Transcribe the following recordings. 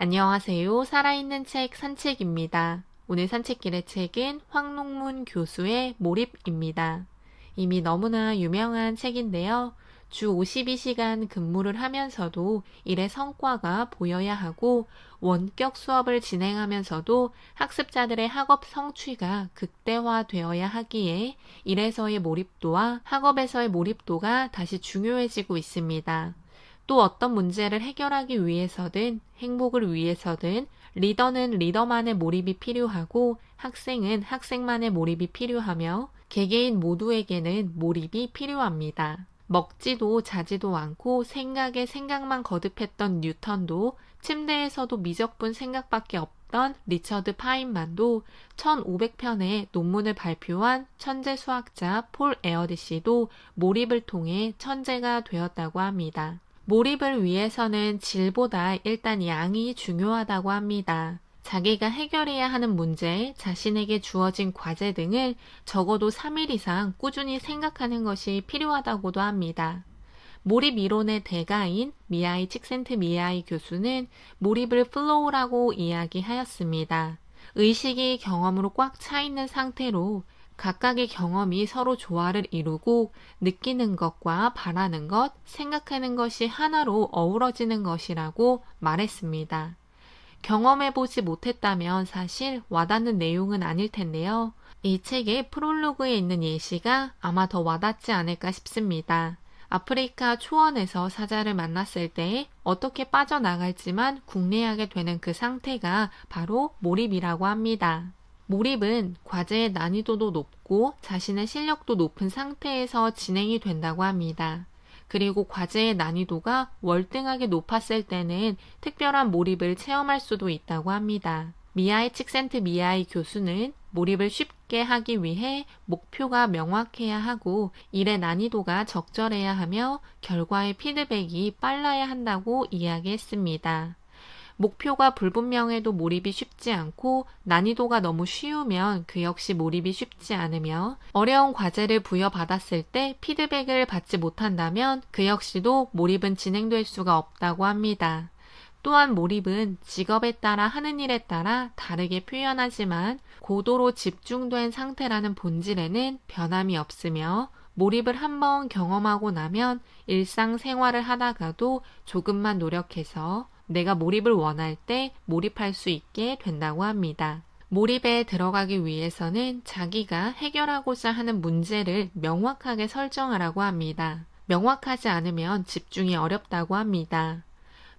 안녕하세요. 살아있는 책 산책입니다. 오늘 산책길의 책은 황농문 교수의 몰입입니다. 이미 너무나 유명한 책인데요. 주 52시간 근무를 하면서도 일의 성과가 보여야 하고 원격 수업을 진행하면서도 학습자들의 학업 성취가 극대화되어야 하기에 일에서의 몰입도와 학업에서의 몰입도가 다시 중요해지고 있습니다. 또 어떤 문제를 해결하기 위해서든 행복을 위해서든 리더는 리더만의 몰입이 필요하고 학생은 학생만의 몰입이 필요하며 개개인 모두에게는 몰입이 필요합니다. 먹지도 자지도 않고 생각에 생각만 거듭했던 뉴턴도 침대에서도 미적분 생각밖에 없던 리처드 파인만도 1500편의 논문을 발표한 천재 수학자 폴 에어디시도 몰입을 통해 천재가 되었다고 합니다. 몰입을 위해서는 질보다 일단 양이 중요하다고 합니다. 자기가 해결해야 하는 문제, 자신에게 주어진 과제 등을 적어도 3일 이상 꾸준히 생각하는 것이 필요하다고도 합니다. 몰입 이론의 대가인 미하이 칙센트미하이 교수는 몰입을 플로우라고 이야기하였습니다. 의식이 경험으로 꽉 차 있는 상태로 각각의 경험이 서로 조화를 이루고 느끼는 것과 바라는 것, 생각하는 것이 하나로 어우러지는 것이라고 말했습니다. 경험해보지 못했다면 사실 와닿는 내용은 아닐 텐데요. 이 책의 프롤로그에 있는 예시가 아마 더 와닿지 않을까 싶습니다. 아프리카 초원에서 사자를 만났을 때 어떻게 빠져나갈지만 궁리하게 되는 그 상태가 바로 몰입이라고 합니다. 몰입은 과제의 난이도도 높고 자신의 실력도 높은 상태에서 진행이 된다고 합니다. 그리고 과제의 난이도가 월등하게 높았을 때는 특별한 몰입을 체험할 수도 있다고 합니다. 미하이 칙센트미하이 교수는 몰입을 쉽게 하기 위해 목표가 명확해야 하고 일의 난이도가 적절해야 하며 결과의 피드백이 빨라야 한다고 이야기했습니다. 목표가 불분명해도 몰입이 쉽지 않고 난이도가 너무 쉬우면 그 역시 몰입이 쉽지 않으며 어려운 과제를 부여받았을 때 피드백을 받지 못한다면 그 역시도 몰입은 진행될 수가 없다고 합니다. 또한 몰입은 직업에 따라 하는 일에 따라 다르게 표현하지만 고도로 집중된 상태라는 본질에는 변함이 없으며 몰입을 한번 경험하고 나면 일상생활을 하다가도 조금만 노력해서 내가 몰입을 원할 때 몰입할 수 있게 된다고 합니다. 몰입에 들어가기 위해서는 자기가 해결하고자 하는 문제를 명확하게 설정하라고 합니다. 명확하지 않으면 집중이 어렵다고 합니다.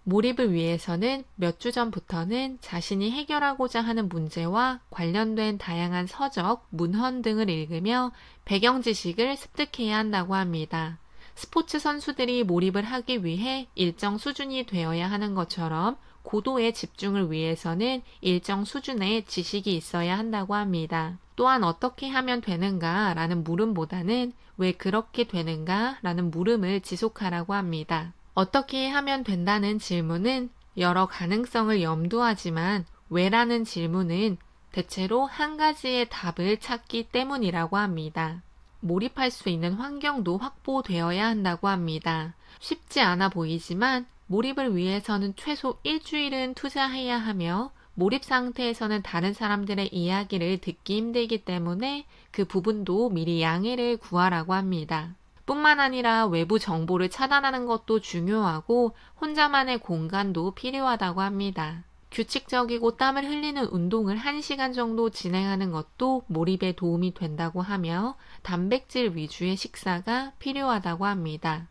몰입을 위해서는 몇 주 전부터는 자신이 해결하고자 하는 문제와 관련된 다양한 서적, 문헌 등을 읽으며 배경 지식을 습득해야 한다고 합니다. 스포츠 선수들이 몰입을 하기 위해 일정 수준이 되어야 하는 것처럼 고도의 집중을 위해서는 일정 수준의 지식이 있어야 한다고 합니다. 또한 어떻게 하면 되는가 라는 물음보다는 왜 그렇게 되는가 라는 물음을 지속하라고 합니다. 어떻게 하면 된다는 질문은 여러 가능성을 염두하지만 왜라는 질문은 대체로 한 가지의 답을 찾기 때문이라고 합니다. 몰입할 수 있는 환경도 확보되어야 한다고 합니다. 쉽지 않아 보이지만 몰입을 위해서는 최소 일주일은 투자해야 하며 몰입 상태에서는 다른 사람들의 이야기를 듣기 힘들기 때문에 그 부분도 미리 양해를 구하라고 합니다. 뿐만 아니라 외부 정보를 차단하는 것도 중요하고 혼자만의 공간도 필요하다고 합니다. 규칙적이고 땀을 흘리는 운동을 1시간 정도 진행하는 것도 몰입에 도움이 된다고 하며 단백질 위주의 식사가 필요하다고 합니다.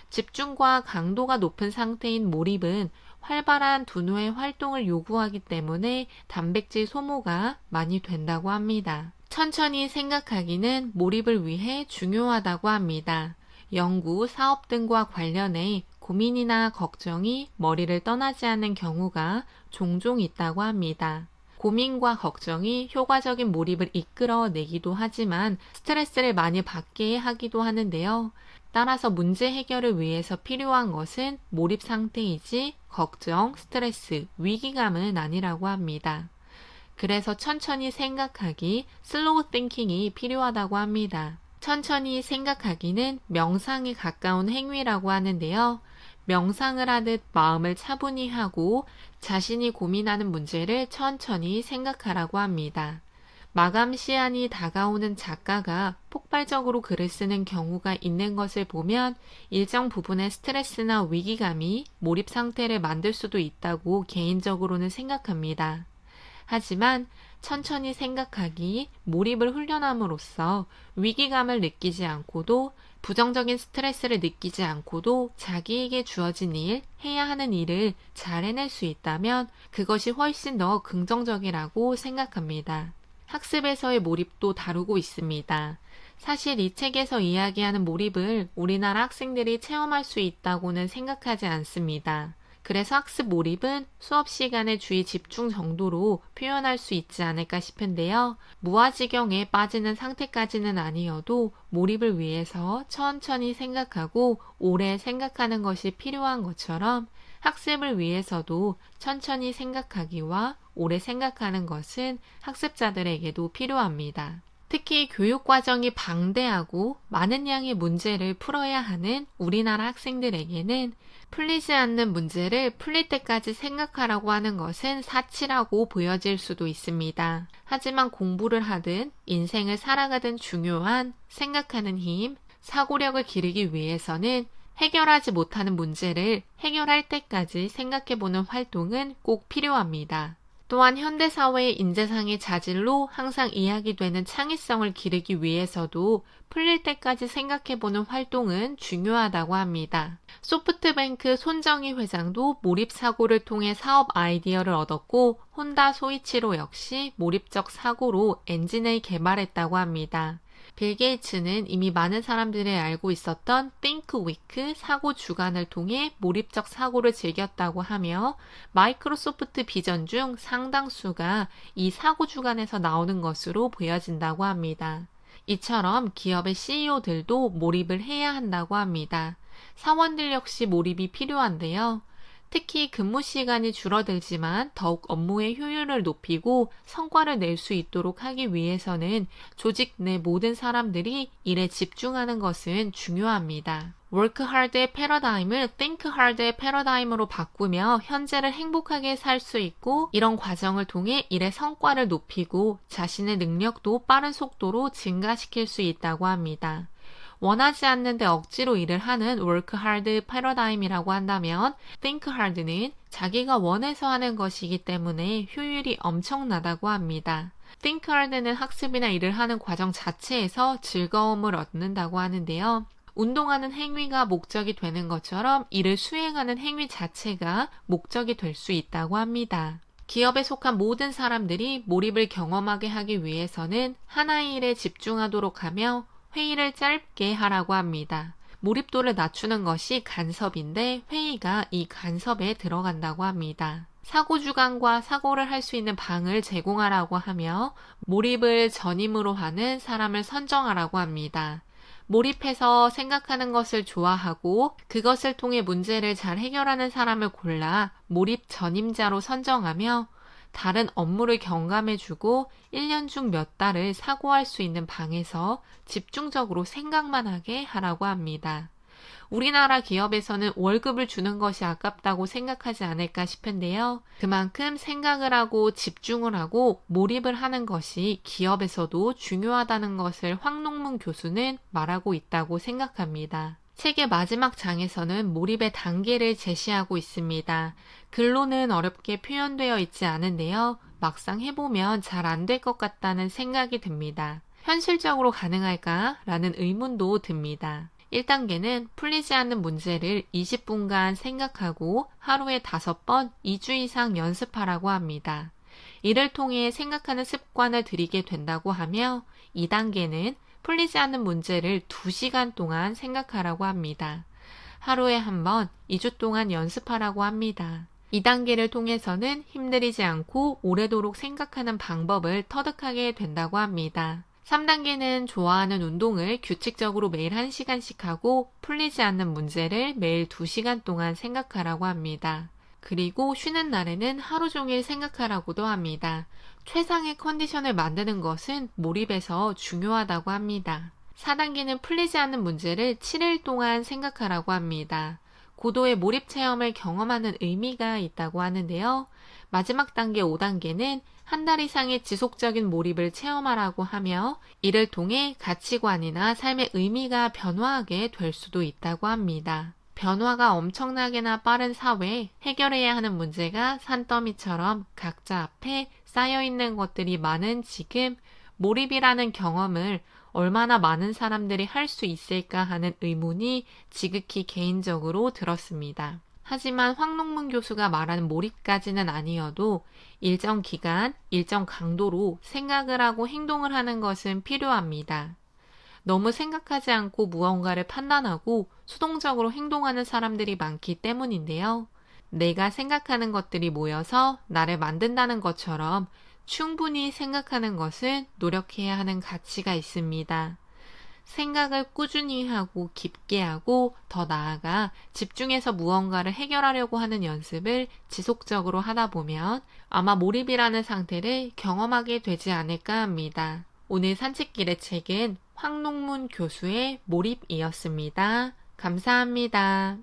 집중과 강도가 높은 상태인 몰입은 활발한 두뇌의 활동을 요구하기 때문에 단백질 소모가 많이 된다고 합니다. 천천히 생각하기는 몰입을 위해 중요하다고 합니다. 연구, 사업 등과 관련해 고민이나 걱정이 머리를 떠나지 않는 경우가 종종 있다고 합니다. 고민과 걱정이 효과적인 몰입을 이끌어내기도 하지만 스트레스를 많이 받게 하기도 하는데요. 따라서 문제 해결을 위해서 필요한 것은 몰입 상태이지 걱정, 스트레스, 위기감은 아니라고 합니다. 그래서 천천히 생각하기, 슬로우 띵킹이 필요하다고 합니다. 천천히 생각하기는 명상에 가까운 행위라고 하는데요. 명상을 하듯 마음을 차분히 하고 자신이 고민하는 문제를 천천히 생각하라고 합니다. 마감 시한이 다가오는 작가가 폭발적으로 글을 쓰는 경우가 있는 것을 보면 일정 부분의 스트레스나 위기감이 몰입 상태를 만들 수도 있다고 개인적으로는 생각합니다. 하지만 천천히 생각하기, 몰입을 훈련함으로써 위기감을 느끼지 않고도 부정적인 스트레스를 느끼지 않고도 자기에게 주어진 일, 해야 하는 일을 잘 해낼 수 있다면 그것이 훨씬 더 긍정적이라고 생각합니다. 학습에서의 몰입도 다루고 있습니다. 사실 이 책에서 이야기하는 몰입을 우리나라 학생들이 체험할 수 있다고는 생각하지 않습니다. 그래서 학습 몰입은 수업 시간의 주의 집중 정도로 표현할 수 있지 않을까 싶은데요. 무아지경에 빠지는 상태까지는 아니어도 몰입을 위해서 천천히 생각하고 오래 생각하는 것이 필요한 것처럼 학습을 위해서도 천천히 생각하기와 오래 생각하는 것은 학습자들에게도 필요합니다. 특히 교육 과정이 방대하고 많은 양의 문제를 풀어야 하는 우리나라 학생들에게는 풀리지 않는 문제를 풀릴 때까지 생각하라고 하는 것은 사치라고 보여질 수도 있습니다. 하지만 공부를 하든 인생을 살아가든 중요한 생각하는 힘, 사고력을 기르기 위해서는 해결하지 못하는 문제를 해결할 때까지 생각해보는 활동은 꼭 필요합니다. 또한 현대사회의 인재상의 자질로 항상 이야기되는 창의성을 기르기 위해서도 풀릴 때까지 생각해보는 활동은 중요하다고 합니다. 소프트뱅크 손정희 회장도 몰입사고를 통해 사업 아이디어를 얻었고 혼다 소이치로 역시 몰입적 사고로 엔진을 개발했다고 합니다. 빌 게이츠는 이미 많은 사람들이 알고 있었던 Think Week 사고 주간을 통해 몰입적 사고를 즐겼다고 하며 마이크로소프트 비전 중 상당수가 이 사고 주간에서 나오는 것으로 보여진다고 합니다. 이처럼 기업의 CEO들도 몰입을 해야 한다고 합니다. 사원들 역시 몰입이 필요한데요. 특히 근무 시간이 줄어들지만 더욱 업무의 효율을 높이고 성과를 낼 수 있도록 하기 위해서는 조직 내 모든 사람들이 일에 집중하는 것은 중요합니다. Work hard의 패러다임을 Think hard의 패러다임으로 바꾸며 현재를 행복하게 살 수 있고 이런 과정을 통해 일의 성과를 높이고 자신의 능력도 빠른 속도로 증가시킬 수 있다고 합니다. 원하지 않는데 억지로 일을 하는 work hard 패러다임이라고 한다면 think hard는 자기가 원해서 하는 것이기 때문에 효율이 엄청나다고 합니다. think hard는 학습이나 일을 하는 과정 자체에서 즐거움을 얻는다고 하는데요. 운동하는 행위가 목적이 되는 것처럼 일을 수행하는 행위 자체가 목적이 될 수 있다고 합니다. 기업에 속한 모든 사람들이 몰입을 경험하게 하기 위해서는 하나의 일에 집중하도록 하며 회의를 짧게 하라고 합니다. 몰입도를 낮추는 것이 간섭인데 회의가 이 간섭에 들어간다고 합니다. 사고 주간과 사고를 할 수 있는 방을 제공하라고 하며 몰입을 전임으로 하는 사람을 선정하라고 합니다. 몰입해서 생각하는 것을 좋아하고 그것을 통해 문제를 잘 해결하는 사람을 골라 몰입 전임자로 선정하며 다른 업무를 경감해주고 1년 중 몇 달을 사고할 수 있는 방에서 집중적으로 생각만 하게 하라고 합니다. 우리나라 기업에서는 월급을 주는 것이 아깝다고 생각하지 않을까 싶은데요. 그만큼 생각을 하고 집중을 하고 몰입을 하는 것이 기업에서도 중요하다는 것을 황농문 교수는 말하고 있다고 생각합니다. 책의 마지막 장에서는 몰입의 단계를 제시하고 있습니다. 글로는 어렵게 표현되어 있지 않은데요. 막상 해보면 잘 안 될 것 같다는 생각이 듭니다. 현실적으로 가능할까? 라는 의문도 듭니다. 1단계는 풀리지 않는 문제를 20분간 생각하고 하루에 5번 2주 이상 연습하라고 합니다. 이를 통해 생각하는 습관을 들이게 된다고 하며 2단계는 풀리지 않는 문제를 2시간 동안 생각하라고 합니다. 하루에 한 번 2주 동안 연습하라고 합니다. 2단계를 통해서는 힘들이지 않고 오래도록 생각하는 방법을 터득하게 된다고 합니다. 3단계는 좋아하는 운동을 규칙적으로 매일 1시간씩 하고 풀리지 않는 문제를 매일 2시간 동안 생각하라고 합니다. 그리고 쉬는 날에는 하루 종일 생각하라고도 합니다. 최상의 컨디션을 만드는 것은 몰입에서 중요하다고 합니다. 4단계는 풀리지 않는 문제를 7일 동안 생각하라고 합니다. 고도의 몰입 체험을 경험하는 의미가 있다고 하는데요. 마지막 단계 5단계는 한 달 이상의 지속적인 몰입을 체험하라고 하며 이를 통해 가치관이나 삶의 의미가 변화하게 될 수도 있다고 합니다. 변화가 엄청나게나 빠른 사회에 해결해야 하는 문제가 산더미처럼 각자 앞에 쌓여있는 것들이 많은 지금 몰입이라는 경험을 얼마나 많은 사람들이 할 수 있을까 하는 의문이 지극히 개인적으로 들었습니다. 하지만 황농문 교수가 말하는 몰입까지는 아니어도 일정 기간, 일정 강도로 생각을 하고 행동을 하는 것은 필요합니다. 너무 생각하지 않고 무언가를 판단하고 수동적으로 행동하는 사람들이 많기 때문인데요. 내가 생각하는 것들이 모여서 나를 만든다는 것처럼 충분히 생각하는 것은 노력해야 하는 가치가 있습니다. 생각을 꾸준히 하고 깊게 하고 더 나아가 집중해서 무언가를 해결하려고 하는 연습을 지속적으로 하다 보면 아마 몰입이라는 상태를 경험하게 되지 않을까 합니다. 오늘 산책길의 책은 황농문 교수의 몰입이었습니다. 감사합니다.